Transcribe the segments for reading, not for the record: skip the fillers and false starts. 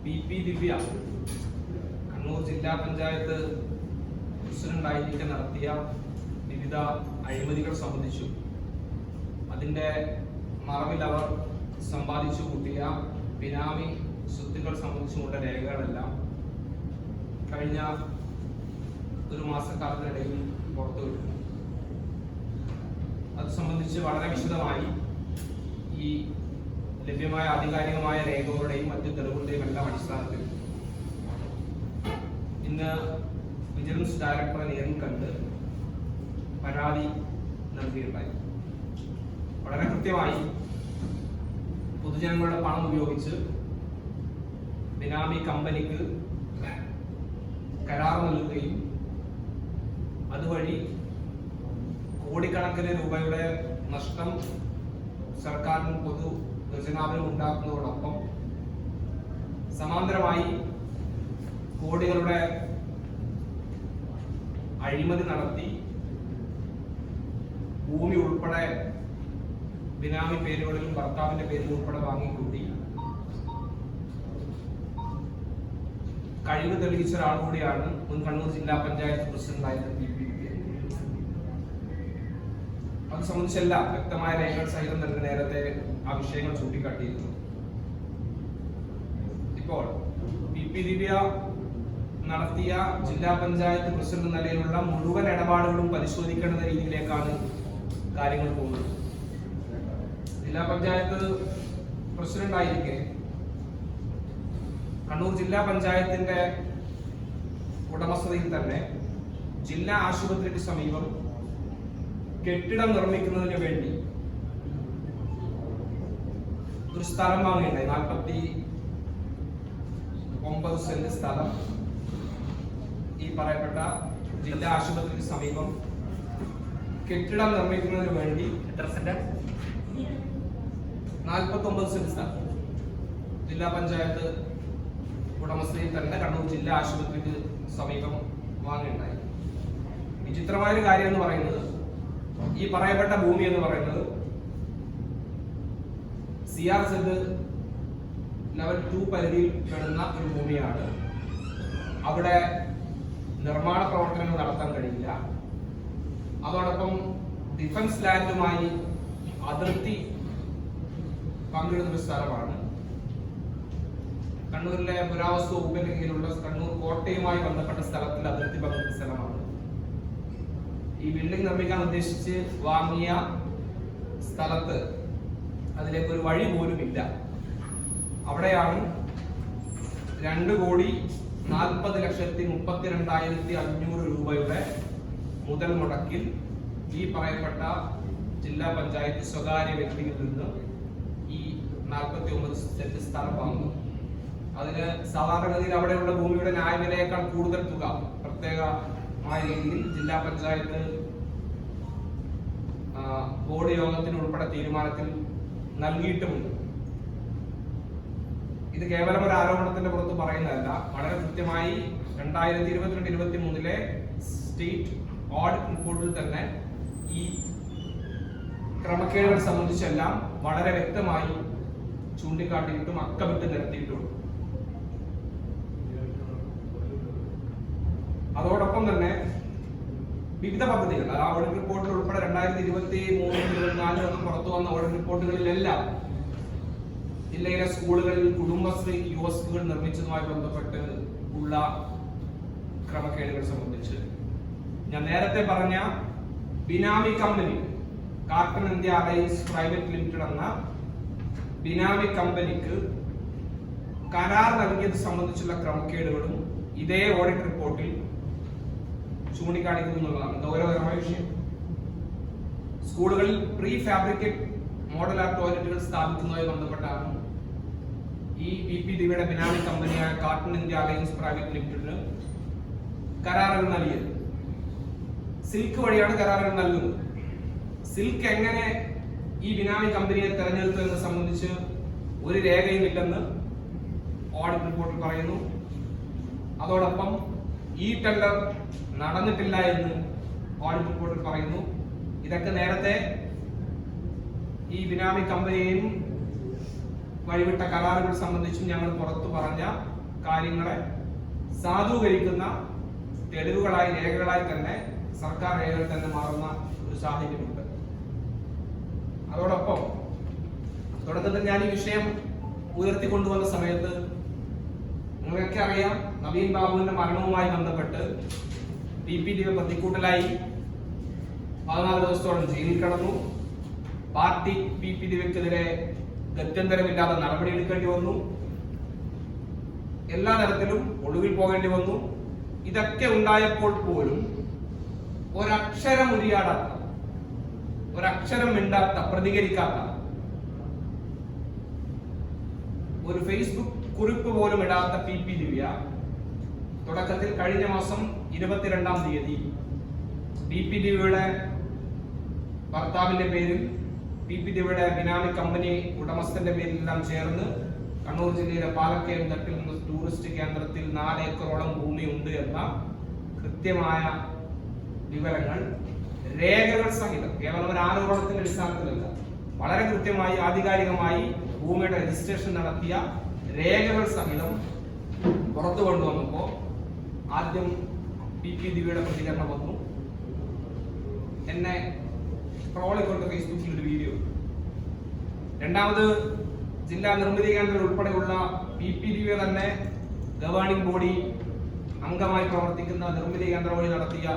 PP ദിവ്യ കണ്ണൂർ ജില്ലാ പഞ്ചായത്ത് പ്രസിഡന്റായിരിക്കെ നടത്തിയ വിവിധ അഴിമതികൾ സംബന്ധിച്ചു അതിന്റെ മറവിൽ അവർ സമ്പാദിച്ചു കൂട്ടിയ ബിനാമി സ്വത്തുക്കൾ സംബന്ധിച്ചുള്ള രേഖകളെല്ലാം കഴിഞ്ഞ ഒരു മാസക്കാലത്തിനിടയിൽ പുറത്തുവിട്ടു. അത് സംബന്ധിച്ച് വളരെ വിശദമായി ഈ ലഭ്യമായ ആധികാരികമായ രേഖകളുടെയും മറ്റു തെളിവുകളുടെയും എല്ലാം അടിസ്ഥാനത്തിൽ ഇന്ന് വിജിലൻസ് ഡയറക്ടറെ നേരിൽ കണ്ട് പരാതി നൽകുകയുണ്ടായി. വളരെ കൃത്യമായി പൊതുജനങ്ങളുടെ പണം ഉപയോഗിച്ച് ബിനാമി കമ്പനിക്ക് കരാർ നൽകുകയും അതുവഴി കോടിക്കണക്കിന് രൂപയുടെ നഷ്ടം സർക്കാരിനും പൊതു ഖജനാവിനും ഉണ്ടാക്കുന്നതോടൊപ്പം സമാന്തരമായി കോടികളുടെ അഴിമതി നടത്തി ഭൂമി ഉൾപ്പെടെ ബിനാമി പേരുകളിലും ഭർത്താവിന്റെ പേരിൽ ഉൾപ്പെടെ വാങ്ങിക്കൂട്ടി കഴിവ് തെളിയിച്ച ഒരാൾ കൂടിയാണ് മുൻ കണ്ണൂർ ജില്ലാ പഞ്ചായത്ത് പ്രസിഡന്റായിരുന്ന PP ദിവ്യ. അത് സംബന്ധിച്ചെല്ലാം വ്യക്തമായ രേഖകൾ സഹിതം തന്നെ നേരത്തെ ആ വിഷയങ്ങൾ ചൂണ്ടിക്കാട്ടിയിരുന്നു. ഇപ്പോൾ PP ദിവ്യ നടത്തിയ ജില്ലാ പഞ്ചായത്ത് പ്രസിഡന്റ് നിലയിലുള്ള മുഴുവൻ ഇടപാടുകളും പരിശോധിക്കേണ്ട രീതിയിലേക്കാണ് കാര്യങ്ങൾ പോകുന്നത്. ജില്ലാ പഞ്ചായത്ത് പ്രസിഡന്റ് ആയിരിക്കെ കണ്ണൂർ ജില്ലാ പഞ്ചായത്തിന്റെ ഉടമസ്ഥതയിൽ തന്നെ ജില്ലാ ആശുപത്രിക്ക് സമീപം കെട്ടിടം നിർമ്മിക്കുന്നതിന് വേണ്ടി ഒരു സ്ഥലം വാങ്ങുകയുണ്ടായി. 49 സെന്റ് സ്ഥലം ഈ പറയപ്പെട്ട ജില്ലാ ആശുപത്രിക്ക് സമീപം കെട്ടിടം നിർമ്മിക്കുന്നതിന് വേണ്ടി 49 സെന്റ് സ്ഥലം ജില്ലാ പഞ്ചായത്ത് ഉടമസ്ഥയിൽ തന്നെ കണ്ണൂർ ജില്ലാ ആശുപത്രിക്ക് സമീപം വാങ്ങുകയുണ്ടായി. വിചിത്രമായ ഒരു കാര്യം എന്ന് പറയുന്നത് ഈ പറയപ്പെട്ട ഭൂമി എന്ന് പറയുന്നത് CRZ ലെവൽ 2 പരിധിയിൽ പെടുന്ന ഒരു ഭൂമിയാണ്. അവിടെ നിർമ്മാണ പ്രവർത്തനങ്ങൾ നടത്താൻ കഴിയില്ല. അതോടൊപ്പം ഡിഫൻസ് ലാൻഡുമായി അതിർത്തി പങ്കിടുന്ന ഒരു സ്ഥലമാണ്. കണ്ണൂരിലെ പുരാവസ്തു വകുപ്പിന്റെ കീഴിലുള്ള കണ്ണൂർ കോട്ടയുമായി ബന്ധപ്പെട്ട സ്ഥലത്തിൽ അതിർത്തി പങ്കിടുന്ന സ്ഥലമാണ്. ഈ ബിൽഡിംഗ് നിർമ്മിക്കാൻ ഉദ്ദേശിച്ച് വാങ്ങിയ സ്ഥലത്ത് അതിലേക്ക് ഒരു വഴി പോലും ഇല്ല. അവിടെയാണ് 2,40,32,500 രൂപയുടെ മുതൽ മുടക്കിൽ ഈ പറയപ്പെട്ട ജില്ലാ പഞ്ചായത്ത് സ്വകാര്യ വ്യക്തിയിൽ നിന്ന് ഈ 49 സെന്റ് സ്ഥലം വാങ്ങുന്നു. അതിന് സാധാരണഗതിയിൽ അവിടെയുള്ള ഭൂമിയുടെ ന്യായവിലയേക്കാൾ കൂടുതൽ തുക പ്രത്യേകമായ രീതിയിൽ ജില്ലാ പഞ്ചായത്ത് ബോർഡ് യോഗത്തിന് ഉൾപ്പെടെ തീരുമാനത്തിൽ നൽകിയിട്ടുമുണ്ട്. ഇത് കേവലം ഒരു ആരോപണത്തിന്റെ പുറത്ത് പറയുന്നതല്ല. വളരെ കൃത്യമായി 2022-23 സ്റ്റേറ്റ് ഓഡിറ്റ് റിപ്പോർട്ടിൽ തന്നെ ഈ ക്രമക്കേടുകൾ സംബന്ധിച്ചെല്ലാം വളരെ വ്യക്തമായി ചൂണ്ടിക്കാട്ടിയിട്ടും അക്കമിട്ട് നിരത്തിയിട്ടും അതോടൊപ്പം തന്നെ വിവിധ പദ്ധതികൾ ആ ഓഡിറ്റ് റിപ്പോർട്ടിൽ ഉൾപ്പെടെ 2023-24 പുറത്തു വന്ന ഓഡിറ്റ് റിപ്പോർട്ടുകളിലെല്ലാം ജില്ലയിലെ സ്കൂളുകളിൽ കുടുംബശ്രീ കിയോസ്കുകൾ നിർമ്മിച്ചതുമായി ബന്ധപ്പെട്ട് ഉള്ള ക്രമക്കേടുകൾ സംബന്ധിച്ച് ഞാൻ നേരത്തെ പറഞ്ഞ ബിനാമി company Carton India Alliance Private Limited എന്ന ബിനാമി കമ്പനിക്ക് കരാർ നൽകിയത് സംബന്ധിച്ചുള്ള ക്രമക്കേടുകളും ഇതേ ഓഡിറ്റ് റിപ്പോർട്ടിൽ ചൂണ്ടിക്കാണിക്കുന്നു എന്നുള്ളതാണ് ഗൗരവകരമായ വിഷയം. സ്കൂളുകളിൽ പ്രീ ഫാബ്രിക്കേറ്റ് മോഡലാർ ടോയ്ലറ്റുകൾ സ്ഥാപിക്കുന്നതുമായി ബന്ധപ്പെട്ടാണ് ഈ PP ദിവ്യയുടെ ബിനാമി കമ്പനിയായ കാർട്ടൺ ഇന്ത്യ അലയൻസ് പ്രൈവറ്റ് ലിമിറ്റഡിന് കരാറുകൾ നൽകിയത്. സിൽക്ക് വഴിയാണ് കരാറുകൾ നൽകുന്നത്. സിൽക്ക് എങ്ങനെ ഈ ബിനാമി കമ്പനിയെ തെരഞ്ഞെടുത്തു എന്ന് സംബന്ധിച്ച് ഒരു രേഖയും ഇല്ലെന്ന് ഓഡിറ്റ് റിപ്പോർട്ടിൽ പറയുന്നു. അതോടൊപ്പം ഈ ടെൻഡർ നടന്നിട്ടില്ല എന്ന് ഓഡിറ്റ് റിപ്പോർട്ടിൽ പറയുന്നു. ഇതൊക്കെ നേരത്തെ ഈ ബിനാമി കമ്പനിയെയും വഴിവിട്ട കരാറുകൾ സംബന്ധിച്ചും ഞങ്ങൾ പുറത്തു പറഞ്ഞ കാര്യങ്ങളെ സാധൂകരിക്കുന്ന തെളിവുകളായി, രേഖകളായി തന്നെ സർക്കാർ രേഖകൾ തന്നെ മാറുന്ന ഒരു സാഹചര്യമുണ്ട്. അതോടൊപ്പം തുടക്കത്തിൽ ഞാൻ ഈ വിഷയം ഉയർത്തിക്കൊണ്ടുവന്ന സമയത്ത് നിങ്ങളൊക്കെ അറിയാം, നവീൻ ബാബുവിന്റെ മരണവുമായി ബന്ധപ്പെട്ട് PP ദിവ്യ പ്രതിക്കൂട്ടലായി 14 ദിവസത്തോളം ജയിലിൽ കിടന്നു. പാർട്ടി PP ദിവ്യക്കെതിരെ ഗത്യന്തരമില്ലാതെ നടപടിയെടുക്കേണ്ടി വന്നു. എല്ലാ തരത്തിലും ഒളിവിൽ പോകേണ്ടി വന്നു. ഇതൊക്കെ ഉണ്ടായപ്പോൾ പോലും ഒരക്ഷരം ഉരിയാടാത്ത, ഒരക്ഷരം മിണ്ടാത്ത, പ്രതികരിക്കാത്ത, ഒരു ഫേസ്ബുക്ക് കുറിപ്പ് പോലും ഇടാത്ത PP ദിവ്യ തുടക്കത്തിൽ കഴിഞ്ഞ മാസം 22-ാം തീയതി PP ദിവ്യയുടെ ഭർത്താവിന്റെ പേരിൽ, PP ദിവ്യയുടെ ബിനാമി കമ്പനി ഉടമസ്ഥന്റെ പേരിലെല്ലാം ചേർന്ന് കണ്ണൂർ ജില്ലയിലെ പാലക്കയം തട്ടിൽ നിന്ന് ടൂറിസ്റ്റ് കേന്ദ്രത്തിൽ 4 ഏക്കറോളം ഭൂമിയുണ്ട് എന്ന കൃത്യമായ വിവരങ്ങൾ രേഖകൾ സഹിതം, കേവലം ഒരു ആരോപണത്തിന്റെ അടിസ്ഥാനത്തിലല്ല, വളരെ കൃത്യമായി ആധികാരികമായി ഭൂമിയുടെ രജിസ്ട്രേഷൻ നടത്തിയ രേഖകൾ സഹിതം പുറത്തു കൊണ്ടുവന്നപ്പോ ആദ്യം PP ദിവ്യയുടെ പ്രതികരണം വന്നു. എന്നെ ട്രോളിക്കൊണ്ട് ഫേസ്ബുക്കിൽ ഒരു വീഡിയോ. രണ്ടാമത് ജില്ലാ നിർമ്മിതി കേന്ദ്രം ഉൾപ്പെടെയുള്ള PP ദിവ്യ തന്നെ ഗവേണിംഗ് ബോഡി അംഗമായി പ്രവർത്തിക്കുന്ന നിർമ്മിതി കേന്ദ്രം വഴി നടത്തിയ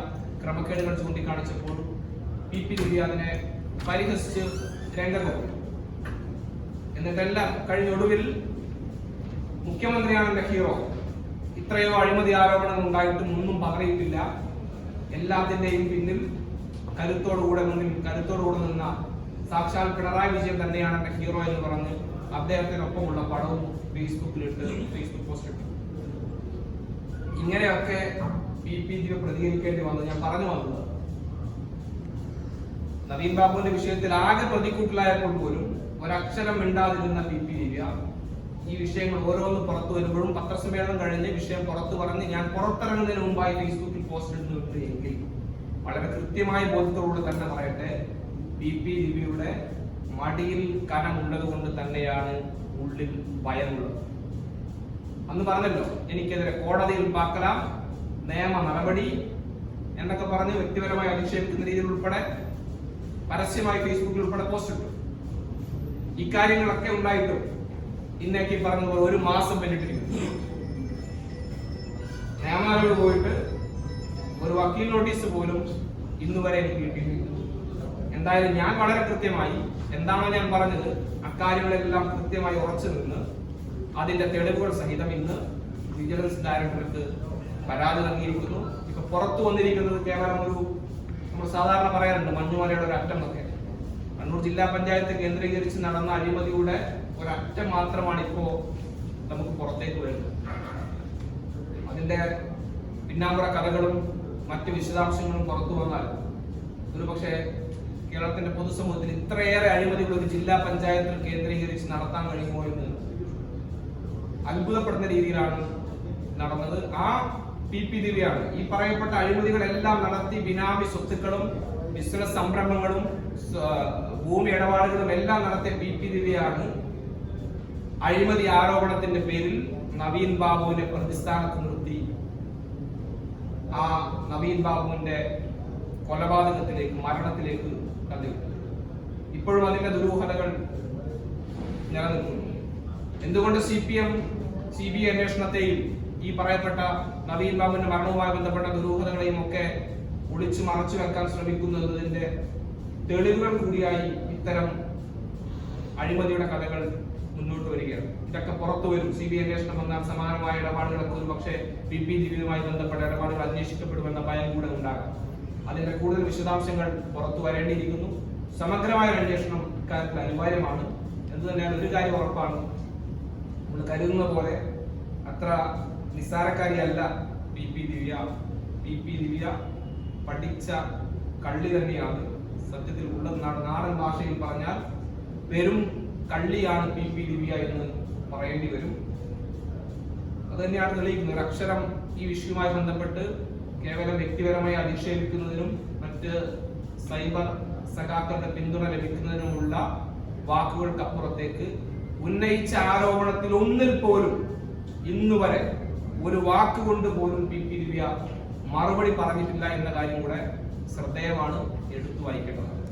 ക്രമക്കേടുകൾ ചൂണ്ടിക്കാണിച്ചപ്പോൾ PP ദിവ്യ അതിനെ പരിഹസിച്ച് രംഗത്ത് വന്നു. എന്നിട്ടെല്ലാം കഴിഞ്ഞൊടുവിൽ മുഖ്യമന്ത്രിയാണ് എന്റെ ഹീറോ, ഇത്രയോ അഴിമതി ആരോപണങ്ങൾ ഉണ്ടായിട്ടും ഒന്നും പതറിയിട്ടില്ല, എല്ലാത്തിന്റെയും പിന്നിൽ കരുത്തോടുകൂടെ നിന്ന സാക്ഷാൽ പിണറായി വിജയൻ തന്നെയാണ് എന്റെ ഹീറോ എന്ന് പറഞ്ഞ് അദ്ദേഹത്തിനൊപ്പമുള്ള പടവും ഫേസ്ബുക്കിലിട്ട് ഫേസ്ബുക്ക് പോസ്റ്റ് ഇട്ടു. ഇങ്ങനെയൊക്കെ PP ദിവ്യ പ്രതികരിക്കേണ്ടി വന്നു. ഞാൻ പറഞ്ഞു വന്നത്, നവീൻ ബാബുവിന്റെ വിഷയത്തിൽ ആകെ പ്രതിക്കൂട്ടിലായപ്പോൾ പോലും ഒരക്ഷരം മിണ്ടാതിരുന്ന PP ദിവ്യ ഈ വിഷയങ്ങൾ ഓരോന്ന് പുറത്തു വരുമ്പോഴും പത്രസമ്മേളനം കഴിഞ്ഞ് വിഷയം പുറത്തു പറഞ്ഞ് ഞാൻ പുറത്തിറങ്ങുന്നതിന് മുമ്പായി ഫേസ്ബുക്കിൽ പോസ്റ്റ് ഇടുന്നുണ്ട് എങ്കിൽ വളരെ കൃത്യമായ ബോധ്യത്തോടുകൂടി തന്നെ പറയട്ടെ, PP ദിവ്യയുടെ മടിയിൽ കനമുള്ളത് കൊണ്ട് തന്നെയാണ് ഉള്ളിൽ ഭയമുള്ളത്. അന്ന് പറഞ്ഞല്ലോ, എനിക്കെതിരെ കോടതിയിൽ പാർக்கலாம், നിയമ നടപടി എന്നൊക്കെ പറഞ്ഞ് വ്യക്തിപരമായി അധിക്ഷേപിക്കുന്ന രീതിയിൽ ഉൾപ്പെടെ പരസ്യമായി ഫേസ്ബുക്കിൽ ഉൾപ്പെടെ പോസ്റ്റ് ഇട്ടു. ഇക്കാര്യങ്ങളൊക്കെ ഉണ്ടായിട്ടും ഇന്നേക്ക് പറഞ്ഞതുപോലെ 1 മാസം പിന്നിട്ടിരിക്കുന്നു. നിയമനടപടി പോയിട്ട് ഒരു വക്കീൽ നോട്ടീസ് പോലും ഇന്നുവരെ എനിക്ക് കിട്ടിയിട്ടില്ല. എന്തായാലും ഞാൻ വളരെ കൃത്യമായി എന്താണോ ഞാൻ പറഞ്ഞത് അക്കാര്യങ്ങളെല്ലാം കൃത്യമായി ഉറച്ചു നിന്ന് അതിന്റെ തെളിവുകൾ സഹിതം ഇന്ന് വിജിലൻസ് ഡയറക്ടർക്ക് പരാതി നൽകിയിരിക്കുന്നു. ഇപ്പൊ പുറത്തു വന്നിരിക്കുന്നത് കേവലം ഒരു, നമ്മൾ സാധാരണ പറയാറുണ്ട്, മഞ്ഞുമലയുടെ ഒരു അറ്റം ഒക്കെ. കണ്ണൂർ ജില്ലാ പഞ്ചായത്ത് കേന്ദ്രീകരിച്ച് നടന്ന അഴിമതിയുടെ ഒരറ്റം മാത്രമാണ് ഇപ്പോ നമുക്ക് പുറത്തേക്ക് വരുന്നത്. അതിന്റെ പിന്നാമ്പുറ കഥകളും മറ്റ് വിശദാംശങ്ങളും പുറത്തു വന്നാൽ ഒരുപക്ഷെ കേരളത്തിന്റെ പൊതുസമൂഹത്തിൽ ഇത്രയേറെ അഴിമതികൾ ഒരു ജില്ലാ പഞ്ചായത്തിൽ കേന്ദ്രീകരിച്ച് നടത്താൻ കഴിയുമോ എന്ന് അത്ഭുതപ്പെടുന്ന രീതിയിലാണ് നടന്നത്. ആ PP ദിവ്യയാണ് ഈ പറയപ്പെട്ട അഴിമതികളെല്ലാം നടത്തി ബിനാമി സ്വത്തുക്കളും ബിസിനസ് സംരംഭങ്ങളും ഭൂമി ഇടപാടുകളും എല്ലാം നടത്തിയ PP ദിവ്യയാണ് അഴിമതി ആരോപണത്തിന്റെ പേരിൽ നവീൻ ബാബുവിനെ പ്രതിസ്ഥാനത്ത് നിർത്തി ആ നവീൻ ബാബുവിന്റെ കൊലപാതകത്തിലേക്ക്, മരണത്തിലേക്ക് തള്ളിവിട്ടു. ഇപ്പോഴും അതിന്റെ ദുരൂഹതകൾ നിലനിൽക്കുന്നു. എന്തുകൊണ്ട് CPM CBI അന്വേഷണത്തെയും ഈ പറയപ്പെട്ട നവീൻ ബാബുവിന്റെ മരണവുമായി ബന്ധപ്പെട്ട ദുരൂഹതകളെയും ഒക്കെ ഒളിച്ചു മറച്ചു വെക്കാൻ ശ്രമിക്കുന്നതിന്റെ തെളിവുകൾ കൂടിയായി ഇത്തരം അഴിമതിയുടെ കഥകൾ മുന്നോട്ട് വരികയാണ്. ഇതൊക്കെ പുറത്തു വരും. CBI അന്വേഷണം വന്നാൽ സമാനമായ ഇടപാടുകളൊക്കെ ഒരു പക്ഷേ PP ദിവ്യയുമായി ബന്ധപ്പെട്ട ഇടപാടുകൾ അന്വേഷിക്കപ്പെടുമെന്ന ഭയം കൂടെ ഉണ്ടാകാം. അതിന്റെ കൂടുതൽ വിശദാംശങ്ങൾ പുറത്തു വരേണ്ടിയിരിക്കുന്നു. സമഗ്രമായ ഒരു അന്വേഷണം ഇക്കാര്യത്തിൽ അനിവാര്യമാണ് എന്ന് തന്നെയാണ്. ഒരു കാര്യം ഉറപ്പാണ്, നമ്മൾ കരുതുന്ന പോലെ അത്ര നിസ്സാരക്കാരിയല്ല PP ദിവ്യ. PP ദിവ്യ പഠിച്ച കള്ളി തന്നെയാണ്. സത്യത്തിൽ ഉള്ളതെന്നാണ്, നാടൻ ഭാഷയിൽ പറഞ്ഞാൽ പെരും കള്ളിയാണ് PP ദിവ്യ എന്ന് പറയേണ്ടി വരും. അത് തന്നെയാണ് തെളിയിക്കുന്നത്. ഒരു അക്ഷരം ഈ വിഷയവുമായി ബന്ധപ്പെട്ട് കേവലം വ്യക്തിപരമായി അധിക്ഷേപിക്കുന്നതിനും മറ്റ് സൈബർ സഖാക്കളുടെ പിന്തുണ ലഭിക്കുന്നതിനുമുള്ള വാക്കുകൾക്കപ്പുറത്തേക്ക് ഉന്നയിച്ച ആരോപണത്തിൽ ഒന്നിൽ പോലും ഇന്നുവരെ ഒരു വാക്കുകൊണ്ട് പോലും PP ദിവ്യ മറുപടി പറഞ്ഞിട്ടില്ല എന്ന കാര്യം കൂടെ ശ്രദ്ധേയമാണ്, എടുത്തു വായിക്കേണ്ടതാണ്.